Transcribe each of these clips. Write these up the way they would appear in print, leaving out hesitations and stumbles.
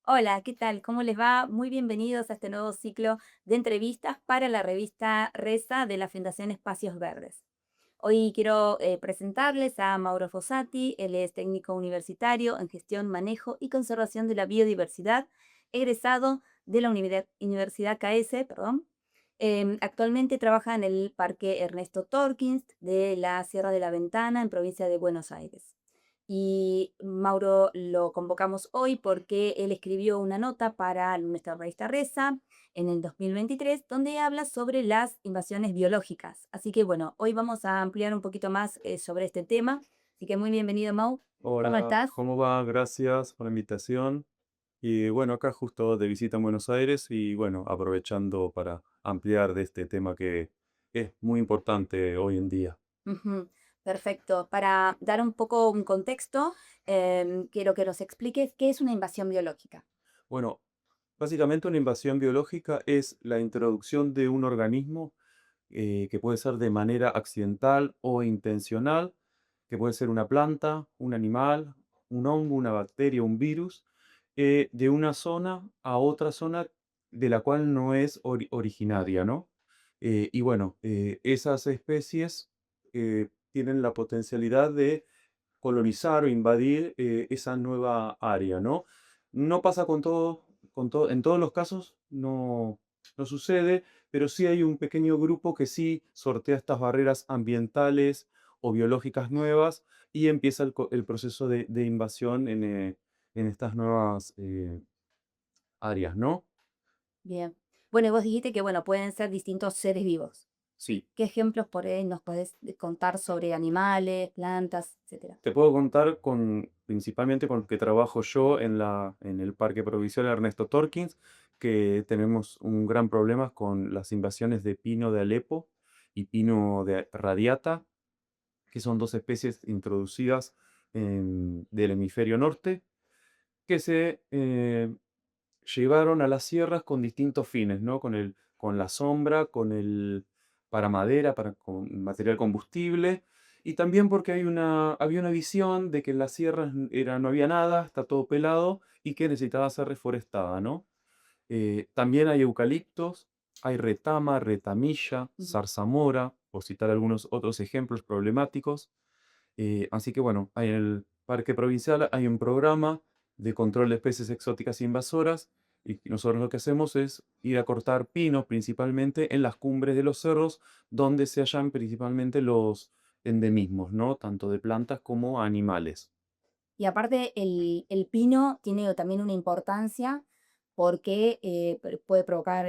Hola, ¿qué tal? ¿Cómo les va? Muy bienvenidos a este nuevo ciclo de entrevistas para la revista Reza de la Fundación Espacios Verdes. Hoy quiero presentarles a Mauro Fossati. Él es técnico universitario en gestión, manejo y conservación de la biodiversidad, egresado de la Universidad KS, perdón. Actualmente trabaja en el Parque Ernesto Torkins de la Sierra de la Ventana en provincia de Buenos Aires. Y Mauro lo convocamos hoy porque él escribió una nota para nuestra revista Reza en el 2023, donde habla sobre las invasiones biológicas. Así que bueno, hoy vamos a ampliar un poquito más sobre este tema. Así que muy bienvenido, Mau. ¿Cómo Hola, estás? ¿cómo va? Gracias por la invitación. Y bueno, acá justo de visita en Buenos Aires y bueno, aprovechando para ampliar de este tema que es muy importante hoy en día. Ujú. Perfecto. Para dar un poco un contexto, quiero que nos expliques qué es una invasión biológica. Bueno, básicamente una invasión biológica es la introducción de un organismo que puede ser de manera accidental o intencional, que puede ser una planta, un animal, un hongo, una bacteria, un virus, de una zona a otra zona de la cual no es originaria, ¿no? Y bueno, esas especies tienen la potencialidad de colonizar o invadir esa nueva área, ¿no? No pasa en todos los casos, no sucede, pero sí hay un pequeño grupo que sí sortea estas barreras ambientales o biológicas nuevas y empieza el proceso de invasión en estas nuevas áreas, ¿no? Bien. Bueno, y vos dijiste que bueno, pueden ser distintos seres vivos. Sí. ¿Qué ejemplos por ahí nos podés contar sobre animales, plantas, etcétera? Te puedo contar principalmente con lo que trabajo yo en el Parque Provincial Ernesto Torkins, que tenemos un gran problema con las invasiones de pino de Alepo y pino de radiata, que son dos especies introducidas del hemisferio norte, que se llevaron a las sierras con distintos fines, ¿no? Con la sombra, para madera, con material combustible, y también porque había una visión de que en las sierras no había nada, está todo pelado, y que necesitaba ser reforestada, ¿no? También hay eucaliptos, hay retama, retamilla, Ujú. zarzamora, por citar algunos otros ejemplos problemáticos. Así que bueno, en el Parque Provincial hay un programa de control de especies exóticas invasoras y nosotros lo que hacemos es ir a cortar pinos principalmente en las cumbres de los cerros donde se hallan principalmente los endemismos, ¿no? Tanto de plantas como animales. Y aparte, el pino tiene también una importancia porque puede provocar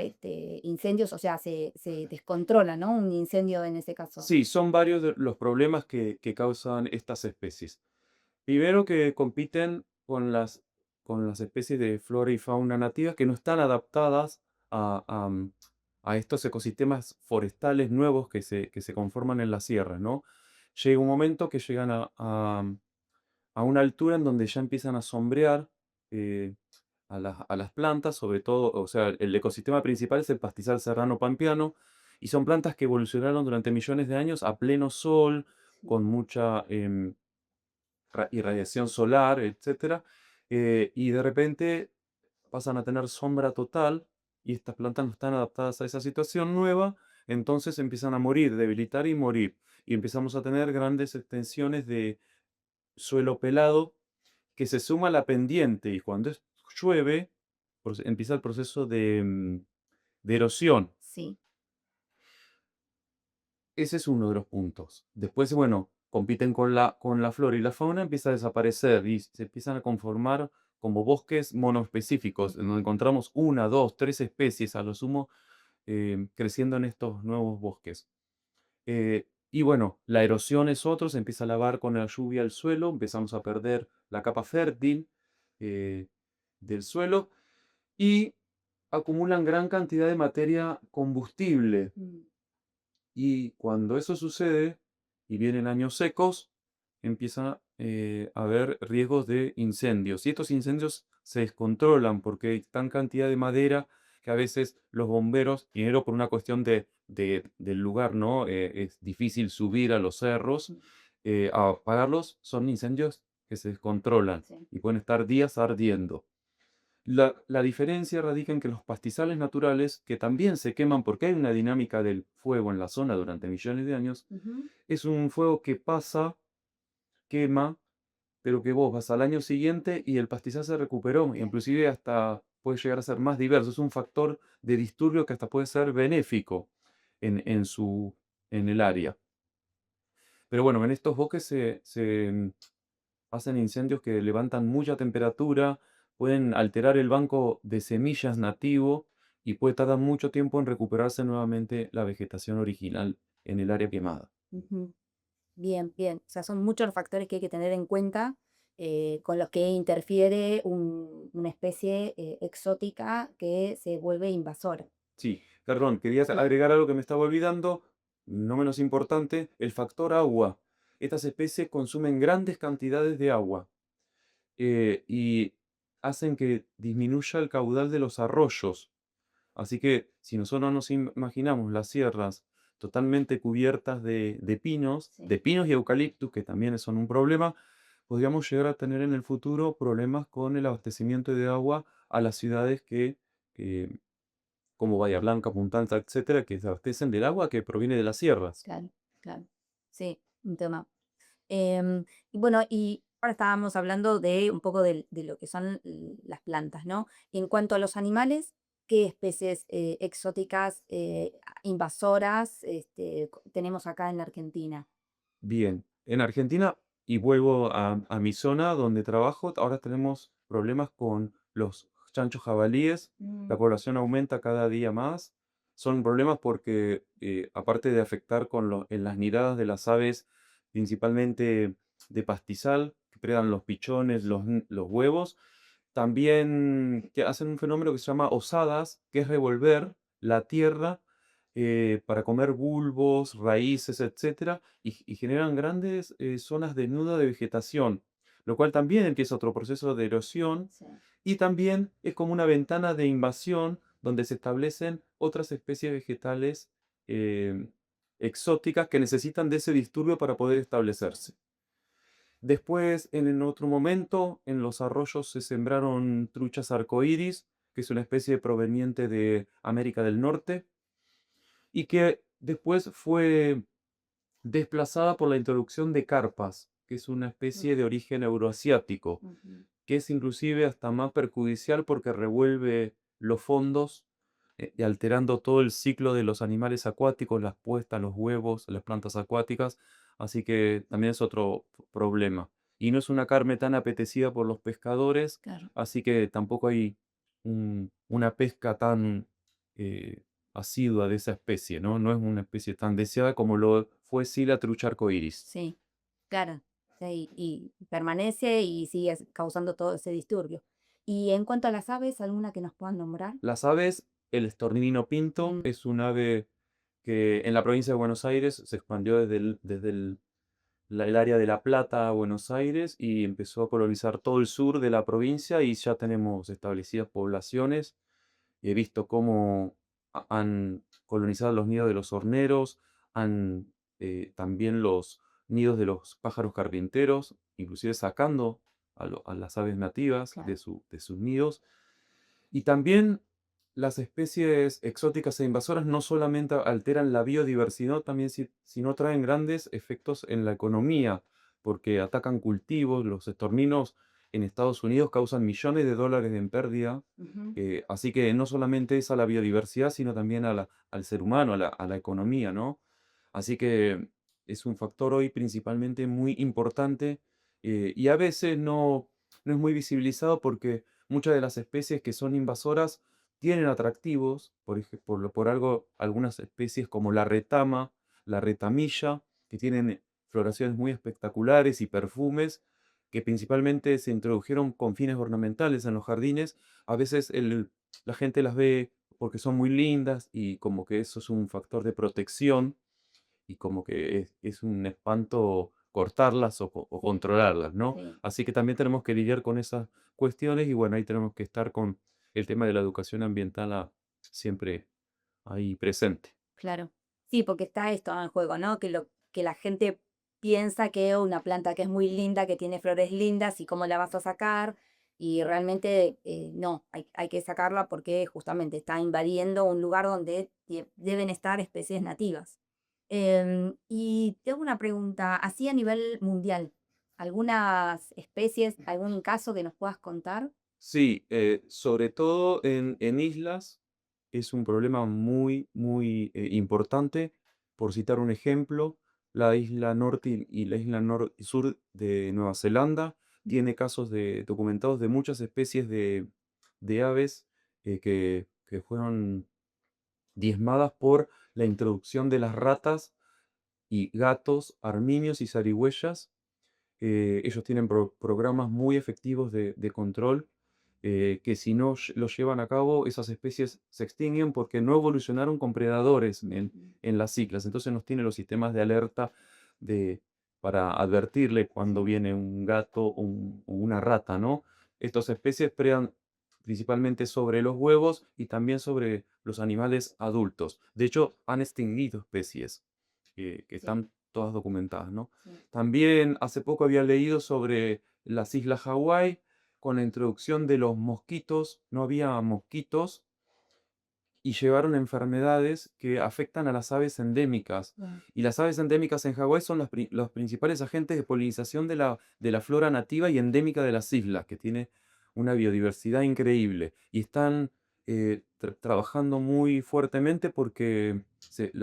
incendios, o sea, se descontrola, ¿no? Un incendio en ese caso. Sí, son varios los problemas que causan estas especies. Primero que compiten con las especies de flora y fauna nativas que no están adaptadas a, a, mm, a estos ecosistemas forestales nuevos que se conforman en las sierras, ¿no? Llega un momento que llegan a una altura en donde ya empiezan a sombrear eh, a las plantas, sobre todo, o sea, el ecosistema principal es el pastizal serrano pampeano, y son plantas que evolucionaron durante millones de años a pleno sol, Sí. con mucha irradiación solar, etcétera, y de repente pasan a tener sombra total y estas plantas no están adaptadas a esa situación nueva, entonces empiezan a morir, debilitar y morir. Y empezamos a tener grandes extensiones de suelo pelado que se suma a la pendiente y cuando llueve, empieza el proceso de erosión. Sí. Ese es uno de los puntos. Después, bueno, compiten con la flora y la fauna, empieza a desaparecer y se empiezan a conformar como bosques monoespecíficos, en donde encontramos una, dos, tres especies a lo sumo creciendo en estos nuevos bosques. Y bueno, la erosión es otro, se empieza a lavar con la lluvia el suelo, empezamos a perder la capa fértil eh, del suelo y acumulan gran cantidad de materia combustible. Mm. Y cuando eso sucede y vienen años secos, empieza a haber riesgos de incendios. Y estos incendios se descontrolan porque hay tan cantidad de madera que a veces los bomberos, primero por una cuestión del lugar, ¿no? Es difícil subir a los cerros Mm. a apagarlos. Son incendios que se descontrolan Sí. y pueden estar días ardiendo. La diferencia radica en que los pastizales naturales, que también se queman porque hay una dinámica del fuego en la zona durante millones de años, Ujú. es un fuego que pasa, quema, pero que vos vas al año siguiente y el pastizal se recuperó, e Claro. inclusive hasta puede llegar a ser más diverso. Es un factor de disturbio que hasta puede ser benéfico en el área. Pero bueno, en estos bosques hacen incendios que levantan mucha temperatura, pueden alterar el banco de semillas nativo y puede tardar mucho tiempo en recuperarse nuevamente la vegetación original en el área quemada. Ujú. Bien, bien. O sea, son muchos los factores que hay que tener en cuenta con los que interfiere una especie exótica que se vuelve invasora. Sí, perdón, quería Sí. agregar algo que me estaba olvidando, no menos importante, el factor agua. Estas especies consumen grandes cantidades de agua y hacen que disminuya el caudal de los arroyos. Así que si nosotros nos imaginamos las sierras totalmente cubiertas Sí. de pinos y eucaliptus, que también son un problema, podríamos llegar a tener en el futuro problemas con el abastecimiento de agua a las ciudades que como Bahía Blanca, Punta Alta, etcétera, que se abastecen del agua que proviene de las sierras. Claro, claro. Sí, un tema. Em, y bueno, y ahora estábamos hablando de un poco de lo que son las plantas, ¿no? Y en cuanto a los animales, ¿qué especies exóticas invasoras tenemos acá en la Argentina? Bien, en Argentina, y vuelvo a mi zona donde trabajo, ahora tenemos problemas con los chanchos jabalíes, la Mm. población aumenta cada día más. Son problemas porque, aparte de afectar en las nidadas de las aves, principalmente de pastizal, que predan los pichones, los huevos, también que hacen un fenómeno que se llama osadas, que es revolver la tierra para comer bulbos, raíces, etcétera, y generan grandes zonas desnudas de vegetación, lo cual también empieza otro proceso de erosión Sí. y también es como una ventana de invasión donde se establecen otras especies vegetales eh, exóticas que necesitan de ese disturbio para poder establecerse. Después, en otro momento, en los arroyos se sembraron truchas arcoíris, que es una especie proveniente de América del Norte, y que después fue desplazada por la introducción de carpas, que es una Mm. especie de origen euroasiático, Ujú. que es inclusive hasta más perjudicial porque revuelve los fondos y alterando todo el ciclo de los animales acuáticos, las puestas, los huevos, las plantas acuáticas, así que también es otro problema. Y no es una carne tan apetecida por los pescadores, Claro. así que tampoco hay una pesca tan eh, asidua de esa especie, ¿no? No es una especie tan deseada como lo fue sí la trucha arcoíris. Sí, claro. Sí, y permanece y sigue causando todo ese disturbio. Y en cuanto a las aves, ¿alguna que nos puedan nombrar? Las aves, el estornino pinto Mm. es un ave que en la provincia de Buenos Aires se expandió el área de La Plata a Buenos Aires y empezó a colonizar todo el sur de la provincia y ya tenemos establecidas poblaciones. He visto cómo han colonizado los nidos de los horneros, han también los nidos de los pájaros carpinteros, inclusive sacando a las aves nativas Claro. de sus nidos. Y también las especies exóticas e invasoras no solamente alteran la biodiversidad, también sino traen grandes efectos en la economía, porque atacan cultivos, los estorninos en Estados Unidos causan millones de dólares en pérdida, Ujú. así que no solamente es a la biodiversidad, sino también al ser humano, a la economía, ¿no? Así que es un factor hoy principalmente muy importante y a veces no es muy visibilizado porque muchas de las especies que son invasoras tienen atractivos, por algo algunas especies como la retama, la retamilla, que tienen floraciones muy espectaculares y perfumes, que principalmente se introdujeron con fines ornamentales en los jardines. A veces la gente las ve porque son muy lindas y como que eso es un factor de protección y como que es un espanto cortarlas o controlarlas, ¿no? Sí, Así que también tenemos que lidiar con esas cuestiones y bueno, ahí tenemos que estar con el tema de la educación ambiental siempre ahí presente. claro. Sí, porque está esto en juego, ¿no? Que la gente piensa que una planta que es muy linda, que tiene flores lindas, y cómo la vas a sacar. y realmente no, hay que sacarla porque justamente está invadiendo un lugar donde deben estar especies nativas. Y tengo una pregunta, así a nivel mundial, ¿algunas especies, algún caso que nos puedas contar? Sí, sobre todo en islas es un problema muy, muy importante. Por citar un ejemplo, la isla norte y la isla sur de Nueva Zelanda tiene casos documentados de muchas especies de aves que fueron diezmadas por la introducción de las ratas y gatos arminios y zarigüeyas. Ellos tienen programas muy efectivos de control, que si no los llevan a cabo, esas especies se extinguen porque no evolucionaron con predadores en las ciclas. Entonces nos tiene los sistemas de alerta de, para advertirle cuando Sí, viene un gato o una rata, ¿no? Estas especies predan principalmente sobre los huevos y también sobre los animales adultos. De hecho, han extinguido especies que sí, están todas documentadas, ¿no? sí. También hace poco había leído sobre las islas Hawái, con la introducción de los mosquitos, no había mosquitos y llevaron enfermedades que afectan a las aves endémicas. Wow. Y las aves endémicas en Hawái son los principales agentes de polinización de la flora nativa y endémica de las islas, que tiene una biodiversidad increíble. Y están trabajando muy fuertemente porque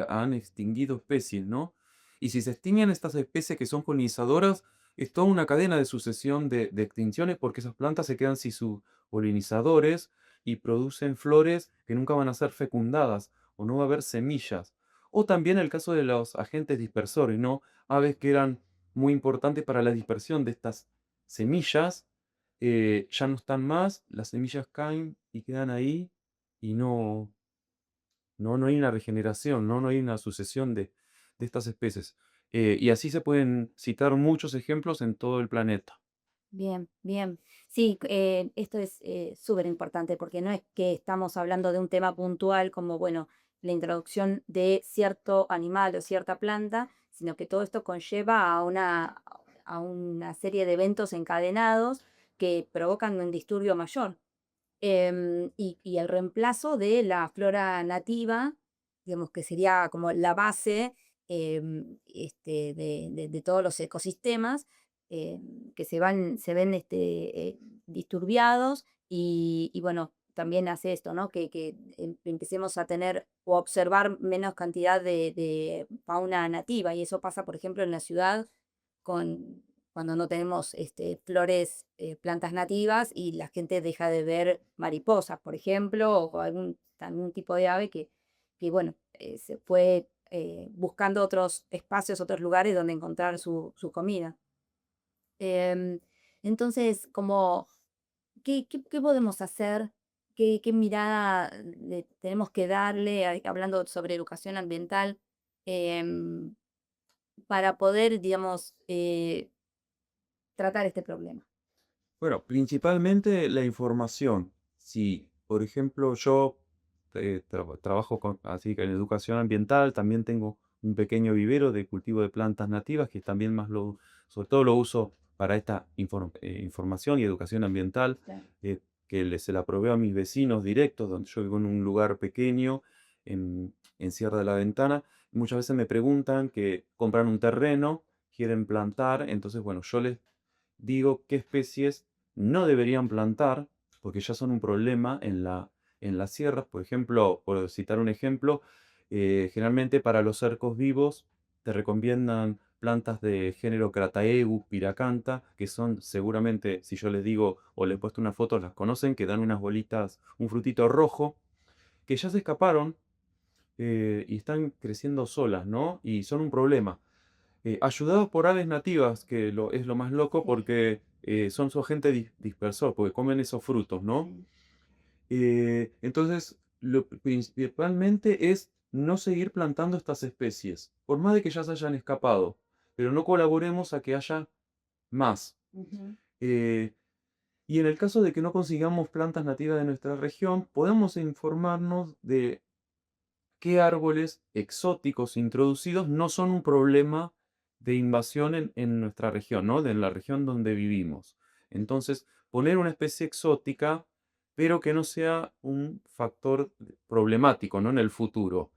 han extinguido especies, ¿no? Y si se extinguen estas especies que son polinizadoras, es toda una cadena de sucesión de extinciones porque esas plantas se quedan sin sus polinizadores y producen flores que nunca van a ser fecundadas o no va a haber semillas. O también el caso de los agentes dispersores, ¿no? Aves que eran muy importantes para la dispersión de estas semillas, ya no están más, las semillas caen y quedan ahí y no hay una regeneración, no hay una sucesión de estas especies. Y así se pueden citar muchos ejemplos en todo el planeta. Bien, bien. Sí, esto es súper importante porque no es que estamos hablando de un tema puntual como, bueno, la introducción de cierto animal o cierta planta, sino que todo esto conlleva a una serie de eventos encadenados que provocan un disturbio mayor. Y el reemplazo de la flora nativa, digamos que sería como la base de todos los ecosistemas que se ven disturbiados y bueno, también hace esto, ¿no? Que empecemos a tener o a observar menos cantidad de fauna nativa y eso pasa, por ejemplo, en la ciudad con cuando no tenemos flores, plantas nativas y la gente deja de ver mariposas, por ejemplo, o algún tipo de ave que bueno, se fue buscando otros espacios, otros lugares donde encontrar su comida. Em, entonces, como, ¿qué podemos hacer? ¿Qué mirada le tenemos que darle, hablando sobre educación ambiental, em, para poder, digamos, tratar este problema? Bueno, principalmente la información. Si, por ejemplo, yo trabajo así que en educación ambiental, también tengo un pequeño vivero de cultivo de plantas nativas que también sobre todo lo uso para esta información y educación ambiental, Claro. se la proveo a mis vecinos directos, donde yo vivo en un lugar pequeño, en Sierra de la Ventana. Muchas veces me preguntan que compran un terreno, quieren plantar, entonces, bueno, yo les digo qué especies no deberían plantar, porque ya son un problema en las sierras. Por ejemplo, por citar un ejemplo, generalmente para los cercos vivos te recomiendan plantas de género Crataegus, Piracantha, que son seguramente, si yo les digo o les he puesto una foto, las conocen, que dan unas bolitas, un frutito rojo, que ya se escaparon y están creciendo solas, ¿no? Y son un problema. Ayudados por aves nativas, que es lo más loco Sí, porque son su agente dispersor, porque comen esos frutos, ¿no? sí, Entonces, lo principalmente es no seguir plantando estas especies, por más de que ya se hayan escapado, pero no colaboremos a que haya más. ujú, Eh, y en el caso de que no consigamos plantas nativas de nuestra región, podemos informarnos de qué árboles exóticos introducidos no son un problema de invasión en nuestra región, ¿no? De la región donde vivimos. Entonces, poner una especie exótica, pero que no sea un factor problemático, ¿no? En el futuro,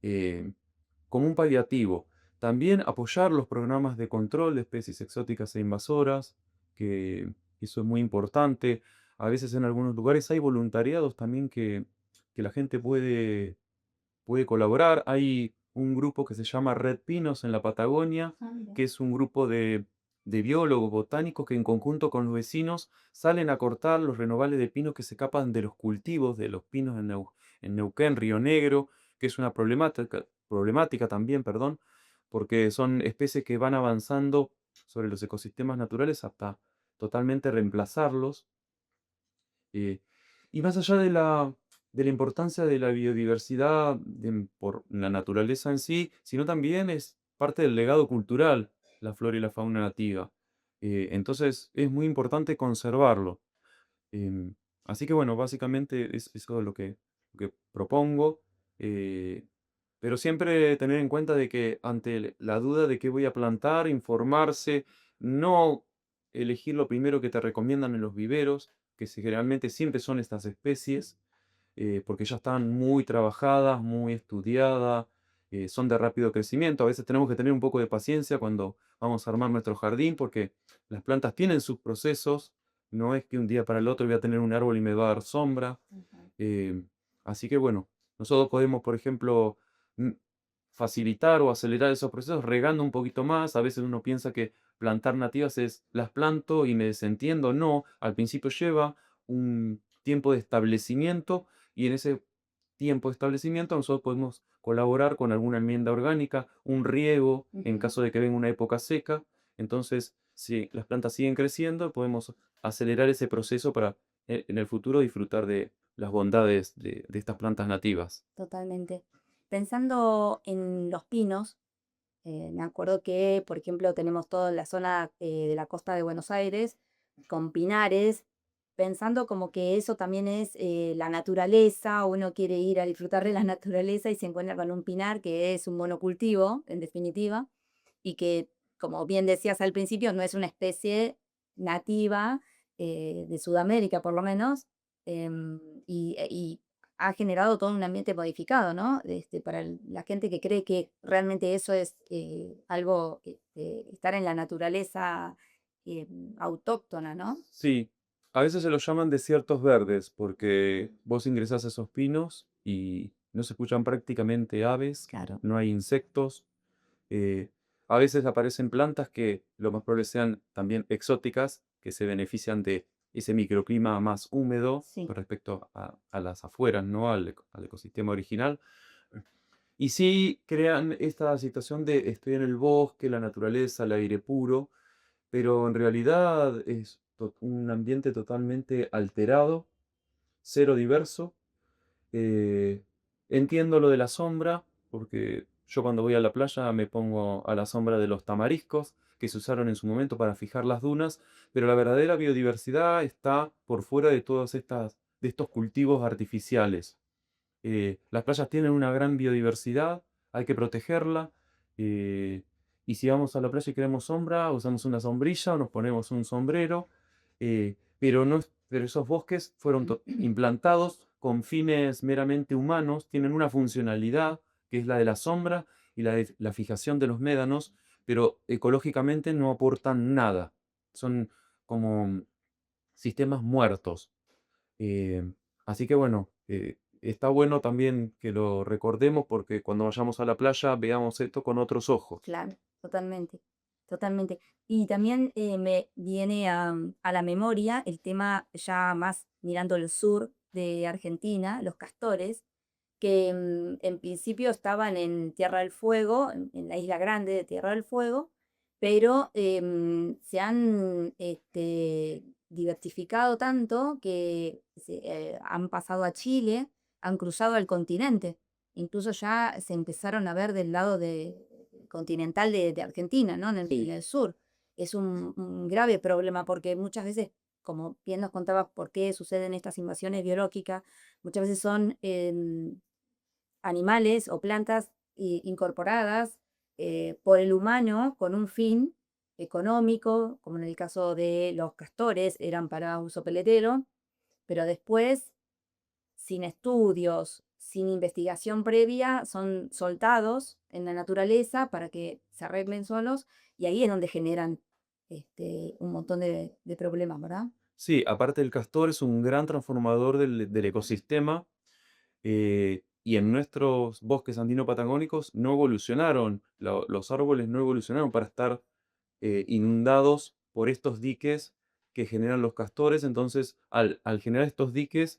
eh, como un paliativo. También apoyar los programas de control de especies exóticas e invasoras, que eso es muy importante. A veces en algunos lugares hay voluntariados también que la gente puede colaborar. Hay un grupo que se llama Red Pinos en la Patagonia, Ah, mira. que es un grupo de biólogos botánicos que en conjunto con los vecinos salen a cortar los renovales de pinos que se escapan de los cultivos de los pinos en Neuquén, Río Negro, que es una problemática también, perdón, porque son especies que van avanzando sobre los ecosistemas naturales hasta totalmente reemplazarlos. eh, y más allá de la importancia de la biodiversidad por la naturaleza en sí, sino también es parte del legado cultural, la flora y la fauna nativa. Entonces es muy importante conservarlo. Em, Así que bueno, básicamente es eso lo que propongo. eh, pero siempre tener en cuenta de que ante la duda de qué voy a plantar, informarse, no elegir lo primero que te recomiendan en los viveros, que generalmente siempre son estas especies, porque ya están muy trabajadas, muy estudiadas, son de rápido crecimiento. A veces tenemos que tener un poco de paciencia cuando vamos a armar nuestro jardín, porque las plantas tienen sus procesos, no es que un día para el otro voy a tener un árbol y me va a dar sombra. Ujú. eh, Así que bueno, nosotros podemos, por ejemplo, mm, facilitar o acelerar esos procesos regando un poquito más. A veces uno piensa que plantar nativas es las planto y me desentiendo. No, al principio lleva un tiempo de establecimiento y en ese tiempo de establecimiento nosotros podemos colaborar con alguna enmienda orgánica, un riego en Ujú. caso de que venga una época seca. Entonces, si las plantas siguen creciendo, podemos acelerar ese proceso para en el futuro disfrutar de las bondades de estas plantas nativas. Totalmente. Pensando en los pinos, me acuerdo que, por ejemplo, tenemos toda la zona de la costa de Buenos Aires con pinares, pensando como que eso también es la naturaleza, uno quiere ir a disfrutar de la naturaleza y se encuentra con un pinar que es un monocultivo, en definitiva, y que, como bien decías al principio, no es una especie nativa de Sudamérica, por lo menos, y ha generado todo un ambiente modificado, ¿no? Para la gente que cree que realmente eso es algo, estar en la naturaleza autóctona, ¿no? Sí, a veces se los llaman desiertos verdes porque vos ingresás a esos pinos y no se escuchan prácticamente aves, Claro. no hay insectos. eh, a veces aparecen plantas que lo más probable sean también exóticas, que se benefician de ese microclima más húmedo Sí. con respecto a las afueras, ¿no? Al ecosistema original. Y sí crean esta situación de estoy en el bosque, la naturaleza, el aire puro, pero en realidad es un ambiente totalmente alterado, cero diverso. Eh, Entiendo lo de la sombra, porque yo cuando voy a la playa me pongo a la sombra de los tamariscos que se usaron en su momento para fijar las dunas, pero la verdadera biodiversidad está por fuera de de estos cultivos artificiales. Las playas tienen una gran biodiversidad, hay que protegerla. eh, y si vamos a la playa y queremos sombra, usamos una sombrilla o nos ponemos un sombrero. Pero, no, pero esos bosques fueron implantados con fines meramente humanos, tienen una funcionalidad que es la de la sombra y la de la fijación de los médanos, pero ecológicamente no aportan nada. Son como sistemas muertos. Eh, Así que bueno, está bueno también que lo recordemos porque cuando vayamos a la playa veamos esto con otros ojos. Claro, totalmente, totalmente. Y también me viene a la memoria el tema ya más mirando el sur de Argentina, los castores, que en principio estaban en Tierra del Fuego, en la isla grande de Tierra del Fuego, pero se han diversificado tanto que han pasado a Chile, han cruzado al continente, incluso ya se empezaron a ver del lado continental de Argentina, ¿no? En el sur. Es un grave problema porque muchas veces, como bien nos contabas por qué suceden estas invasiones biológicas, muchas veces son animales o plantas incorporadas por el humano con un fin, económico, como en el caso de los castores, eran para uso peletero, pero después, sin estudios, sin investigación previa, son soltados en la naturaleza para que se arreglen solos y ahí es donde generan un montón de problemas, ¿verdad? Sí, aparte el castor es un gran transformador del ecosistema, y en nuestros bosques andino-patagónicos no evolucionaron, los árboles no evolucionaron para estar inundados por estos diques que generan los castores. Entonces, al generar estos diques,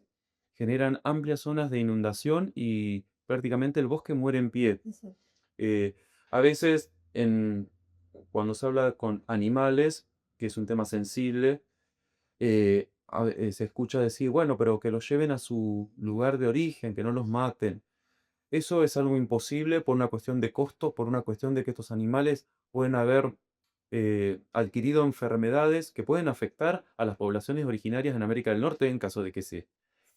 generan amplias zonas de inundación y prácticamente el bosque muere en pie. Eso. Eh, a veces, cuando se habla con animales, que es un tema sensible, se escucha decir, bueno, pero que los lleven a su lugar de origen, que no los maten. Eso es algo imposible por una cuestión de costo, por una cuestión de que estos animales pueden haber adquirido enfermedades que pueden afectar a las poblaciones originarias en América del Norte en caso de que se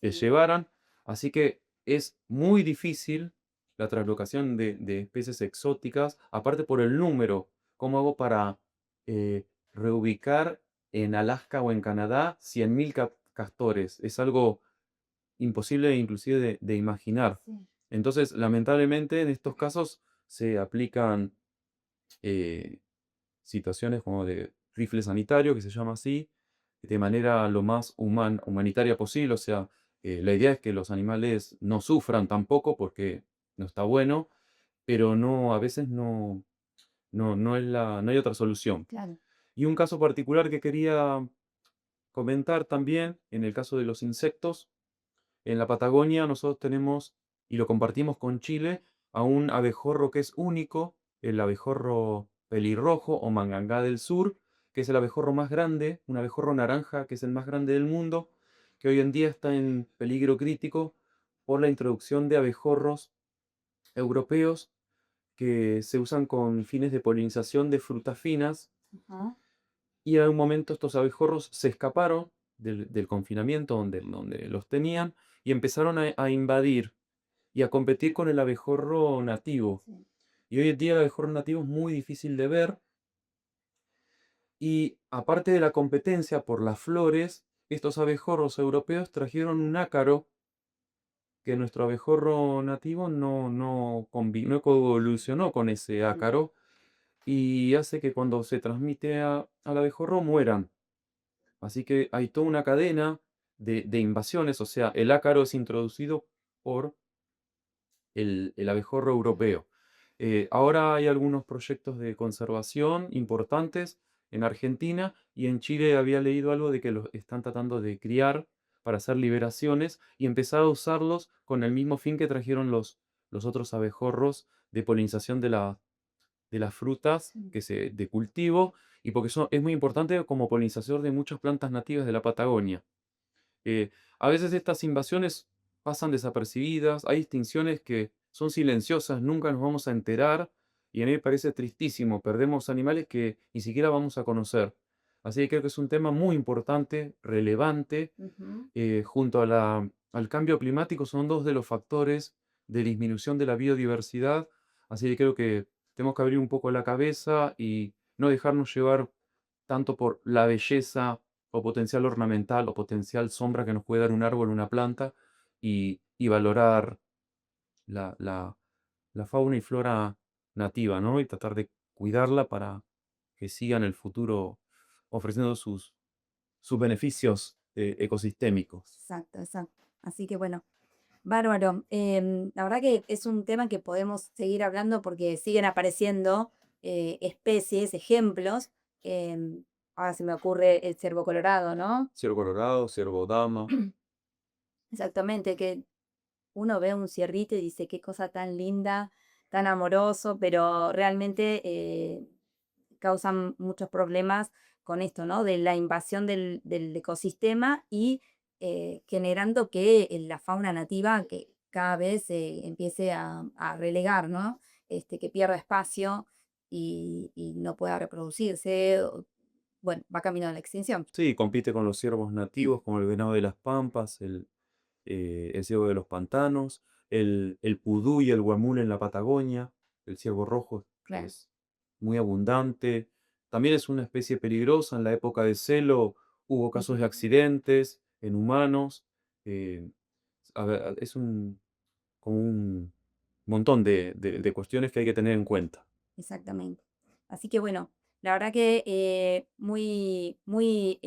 Sí, llevaran. Así que es muy difícil la translocación de especies exóticas, aparte por el número. ¿Cómo hago para reubicar en Alaska o en Canadá 100.000 castores? Es algo imposible inclusive de imaginar. sí. Entonces, lamentablemente, en estos casos se aplican eh, situaciones como de rifle sanitario, que se llama así, de manera lo más humanitaria posible. O sea, la idea es que los animales no sufran tampoco porque no está bueno, pero no, a veces no hay otra solución. Claro. Y un caso particular que quería comentar también, en el caso de los insectos, en la Patagonia nosotros tenemos, y lo compartimos con Chile, a un abejorro que es único, el abejorro pelirrojo o mangangá del sur, que es el abejorro más grande, un abejorro naranja que es el más grande del mundo, que hoy en día está en peligro crítico por la introducción de abejorros europeos que se usan con fines de polinización de frutas finas, Ajá. y en un momento estos abejorros se escaparon del confinamiento donde los tenían y empezaron a invadir y a competir con el abejorro nativo. Sí. Y hoy en día el abejorro nativo es muy difícil de ver, y aparte de la competencia por las flores, estos abejorros europeos trajeron un ácaro que nuestro abejorro nativo no coevolucionó con ese Mm. ácaro, y hace que cuando se transmite al abejorro mueran. Así que hay toda una cadena de invasiones. O sea, el ácaro es introducido por el abejorro europeo. Ahora hay algunos proyectos de conservación importantes en Argentina, y en Chile había leído algo de que los están tratando de criar para hacer liberaciones y empezar a usarlos con el mismo fin que trajeron los otros abejorros de polinización de las frutas Sí. de cultivo, y porque es muy importante como polinizador de muchas plantas nativas de la Patagonia. Eh, a veces estas invasiones pasan desapercibidas, hay extinciones que son silenciosas, nunca nos vamos a enterar, y a mí me parece tristísimo, perdemos animales que ni siquiera vamos a conocer. Así que creo que es un tema muy importante, relevante, Ujú. junto al cambio climático. Son dos de los factores de disminución de la biodiversidad. Así que creo que tenemos que abrir un poco la cabeza y no dejarnos llevar tanto por la belleza o potencial ornamental o potencial sombra que nos puede dar un árbol o una planta, y valorar la, la- la fauna y flora nativa, ¿no? Y tratar de cuidarla para que siga en el futuro ofreciendo sus beneficios ecosistémicos. Exacto, exacto. Así que bueno, bárbaro. La verdad que es un tema que podemos seguir hablando porque siguen apareciendo especies, ejemplos. em, Ahora se me ocurre el cervo colorado, ¿no? Ciervo colorado, ciervo dama. Exactamente, que uno ve un cierrito y dice qué cosa tan linda, tan amoroso, pero realmente causan muchos problemas con esto, ¿no? De la invasión del ecosistema y generando que la fauna nativa que cada vez se empiece a relegar, ¿no? Que pierda espacio y no pueda reproducirse. Bueno, va camino a la extinción. Sí, compite con los ciervos nativos, como el venado de las pampas, el ciervo de los pantanos, el pudú y el guamul en la Patagonia, el ciervo rojo Claro. es muy abundante, También es una especie peligrosa. En la época de celo hubo casos de Ujú. accidentes en humanos. eh, es como un montón de cuestiones que hay que tener en cuenta. Exactamente. Así que bueno, la verdad que muy, muy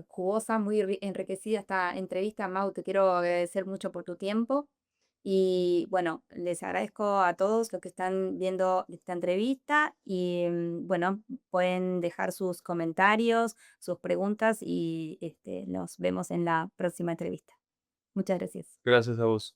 jugosa, muy enriquecida esta entrevista, Mau. Te quiero agradecer mucho por tu tiempo. Y bueno, les agradezco a todos los que están viendo esta entrevista y bueno, pueden dejar sus comentarios, sus preguntas y nos vemos en la próxima entrevista. Muchas gracias. Gracias a vos.